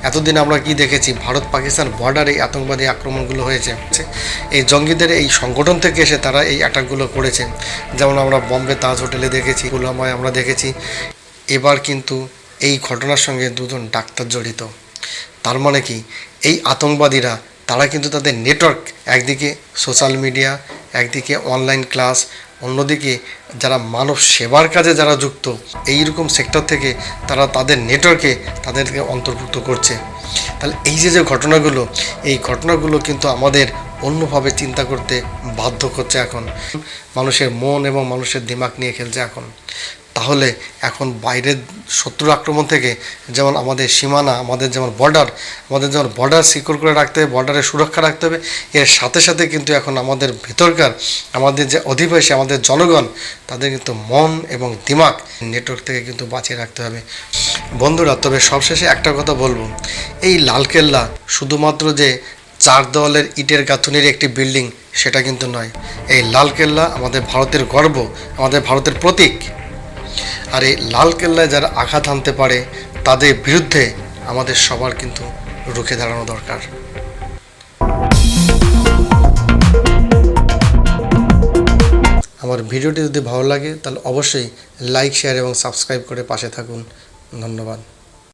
এতদিন আমরা কি দেখেছি, ভারত পাকিস্তান বর্ডারে আতঙ্কবাদী আক্রমণগুলো হয়েছে। এই জঙ্গিদের এই সংগঠন থেকে এসে তারা এই অ্যাটাকগুলো করেছে। যেমন আমরা বম্বে তাজ হোটেলে দেখেছি, পুলওয়ামায় আমরা দেখেছি। এবার কিন্তু এই ঘটনার সঙ্গে দুজন ডাক্তার জড়িত। তার মানে কি, এই আতঙ্কবাদীরা তারা কিন্তু তাদের নেটওয়ার্ক, একদিকে সোশ্যাল মিডিয়া, একদিকে অনলাইন ক্লাস, অন্যদিকে যারা মানব সেবার কাজে যারা যুক্ত, এইরকম সেক্টর থেকে তারা তাদের নেটওয়ার্কে তাদেরকে অন্তর্ভুক্ত করছে। তাহলে এই যে ঘটনাগুলো, এই ঘটনাগুলো কিন্তু আমাদের অন্যভাবে চিন্তা করতে বাধ্য করছে। এখন মানুষের মন এবং মানুষের দিমাগ নিয়ে খেলছে এখন। তাহলে এখন বাইরের শত্রুর আক্রমণ থেকে যেমন আমাদের সীমানা, আমাদের যেমন বর্ডার সিকিউর করে রাখতে হবে, বর্ডারে সুরক্ষা রাখতে হবে, এর সাথে সাথে কিন্তু এখন আমাদের ভেতরকার আমাদের যে অধিবাসী, আমাদের জনগণ, তাদের কিন্তু মন এবং দিমাগ নেটওয়ার্ক থেকে কিন্তু বাঁচিয়ে রাখতে হবে বন্ধুরা। তবে সবশেষে একটা কথা বলবো, এই লালকেল্লা শুধুমাত্র যে 4 দেওয়ালের ইটের গাঁথুনির একটি বিল্ডিং সেটা কিন্তু নয়। এই লালকেল্লা আমাদের ভারতের গর্ব, আমাদের ভারতের প্রতীক। আর এই লালকেল্লায় যারা আঘাত হানতে পারে তাদের বিরুদ্ধে আমাদের সবার কিন্তু রুখে দাঁড়ানো দরকার। আমার ভিডিওটি যদি ভালো লাগে তাহলে অবশ্যই লাইক, শেয়ার এবং সাবস্ক্রাইব করে পাশে থাকুন। ধন্যবাদ।